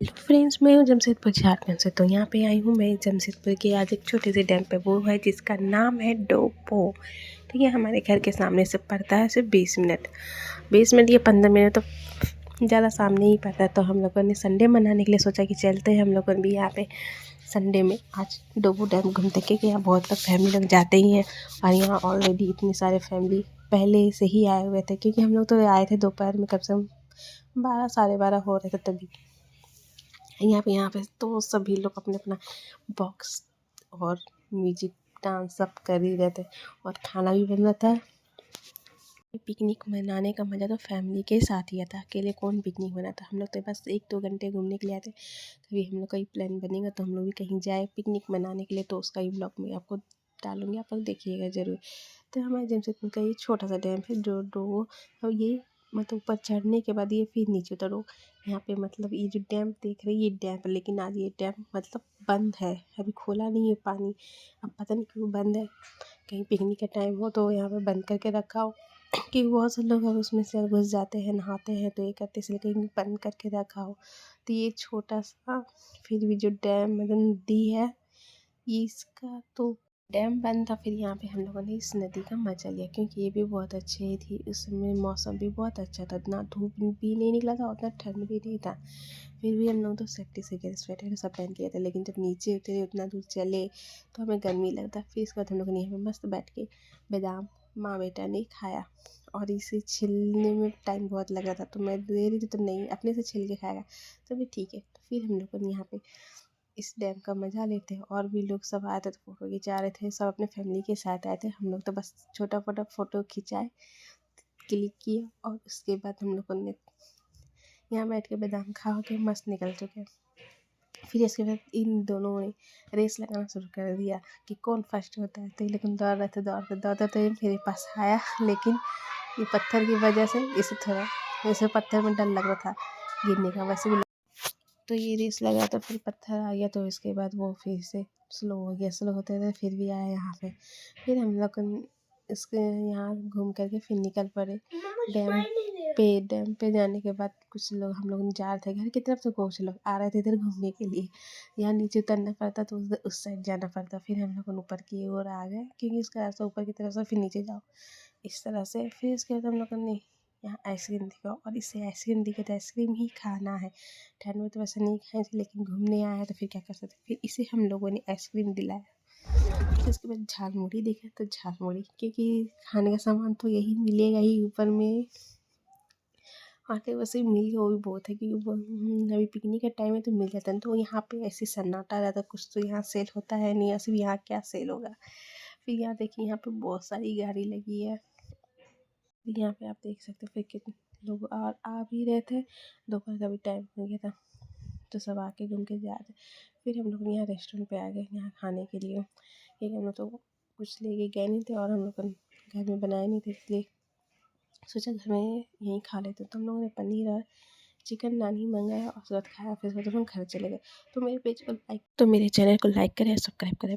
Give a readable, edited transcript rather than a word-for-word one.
Hello friends, मैं हूँ जमशेदपुर झारखंड से। तो यहाँ पे आई हूँ मैं जमशेदपुर के आज एक छोटे से डैम पे, वो है जिसका नाम है डोपो। तो ये हमारे घर के सामने से पड़ता है सिर्फ 20 मिनट या 15 मिनट, तो ज़्यादा सामने ही पड़ता है। तो हम लोगों ने संडे मनाने के लिए सोचा कि चलते हैं हम लोगों भी यहाँ पे संडे में आज डोपो डैम घूमते, क्योंकि यहाँ बहुत लोग फैमिली लोग जाते ही हैं। और यहाँ ऑलरेडी इतनी सारे फैमिली पहले से ही आए हुए थे, क्योंकि हम लोग तो आए थे दोपहर में, कम से कम 12 साढ़े 12 हो रहे थे तभी। यहाँ पे तो सभी लोग अपने अपना बॉक्स और म्यूजिक डांस सब कर ही रहे थे, और खाना भी बन रहा था। पिकनिक मनाने का मज़ा तो फैमिली के साथ ही आता, अकेले कौन पिकनिक मनाता। हम लोग तो बस 1-2 घंटे घूमने के लिए आते। कभी हम लोग का ही प्लान बनेगा तो हम लोग भी कहीं जाए पिकनिक मनाने के लिए, तो उसका ही ब्लॉग में आपको डालूँगी, आप लोग देखिएगा ज़रूर। तो हमारे जमशेदपुर का ये छोटा सा डैम है जो अब ये मतलब ऊपर चढ़ने के बाद ये फिर नीचे उतरो। यहाँ पे मतलब ये जो डैम देख रहे हैं ये डैम है, लेकिन आज ये डैम मतलब बंद है, अभी खोला नहीं है पानी। अब पता नहीं क्यों बंद है, कहीं पिकनिक का टाइम हो तो यहाँ पे बंद करके रखा हो, कि बहुत से लोग अब उसमें से घुस जाते हैं, नहाते हैं, तो ये करते इसलिए कहीं बंद करके रखा हो। तो ये छोटा सा फिर भी जो डैम मतलब नदी है, ये इसका तो डैम बंद था। फिर यहाँ पे हम लोगों ने इस नदी का मजा लिया, क्योंकि ये भी बहुत अच्छी थी। उस समय मौसम भी बहुत अच्छा था, इतना धूप भी नहीं निकला था, उतना ठंड भी नहीं था। फिर भी हम लोग तो सेफ्टी से गए, स्वेटर सब पहन के गए थे। लेकिन जब नीचे उतरे, उतना दूर चले, तो हमें गर्मी लगता। फिर इसके बाद हम लोगों ने यहाँ पे मस्त बैठ के बादाम माँ बेटा ने खाया, और इसे छिलने में टाइम बहुत लग रहा था, तो मैं दे रही थी तो नहीं, अपने से छिल के खाएगा तो भी ठीक है। तो फिर हम लोगों ने यहाँ पे इस डैम का मज़ा लेते हैं, और भी लोग सब आए थे तो फ़ोटो खिंचा रहे थे, सब अपने फैमिली के साथ आए थे। हम लोग तो बस छोटा मोटा फ़ोटो खिंचाए, क्लिक किए, और उसके बाद हम लोगों ने यहाँ बैठ के बादाम खा के मस्त निकल चुके। फिर इसके बाद इन दोनों ने रेस लगाना शुरू कर दिया कि कौन फर्स्ट होता है। तो ये लेकिन दौड़ते ये मेरे पास आया, लेकिन ये पत्थर की वजह से इसे पत्थर में डर लग रहा था गिरने का, वैसे भी। तो ये रेस लगा तो फिर पत्थर आ गया, तो इसके बाद वो फिर से स्लो हो गया। स्लो होते होते फिर भी आया यहाँ पे। फिर हम लोग इसके यहाँ घूम करके फिर निकल पड़े डैम डैम पे जाने के बाद कुछ लोग हम लोग जा रहे थे घर की तरफ, तो कुछ लोग आ रहे थे इधर घूमने के लिए। यहाँ नीचे उतरना पड़ता तो उस साइड जाना पड़ता। फिर हम लोग ऊपर की ओर आ गए, क्योंकि इसका रास्ता ऊपर की तरफ से फिर नीचे जाओ इस तरह से। फिर इसके बाद हम लोगों ने यहाँ आइसक्रीम दिखा, और इसे आइसक्रीम दिखे तो आइसक्रीम ही खाना है। ठंड में तो वैसे नहीं खाए थे, लेकिन घूमने आया तो फिर क्या कर सकते। फिर इसे हम लोगों ने आइसक्रीम दिलाया। फिर उसके बाद झालमुड़ी देखा, तो झालमुड़ी क्योंकि खाने का सामान तो यही मिलेगा ही ऊपर में, आके वैसे मिल गया वो भी बहुत है, क्योंकि वो अभी पिकनिक का टाइम है तो मिल जाता है। तो यहाँ पे ऐसे सन्नाटा रहता, कुछ तो यहाँ सेल होता है नहीं, ऐसे भी यहाँ क्या सेल होगा। फिर यहाँ देखिए, यहाँ पे बहुत सारी गाड़ी लगी है, यहाँ पे आप देख सकते हो। फिर कितने लोग और आ भी रहे थे, दोपहर का भी टाइम हो गया था, तो सब आके घूम के जा रहे। फिर हम लोग यहाँ रेस्टोरेंट पे आ गए यहाँ खाने के लिए, क्योंकि हम लोग तो कुछ लेके गए नहीं थे, और हम लोग घर में बनाए नहीं थे, इसलिए सोचा घर में यहीं खा लेते। तो हम लोगों ने पनीर और चिकन नानी मंगाया, और उसके बाद खाया। फिर उसके बाद हम घर चले गए। तो मेरे चैनल को लाइक करें, सब्सक्राइब करें।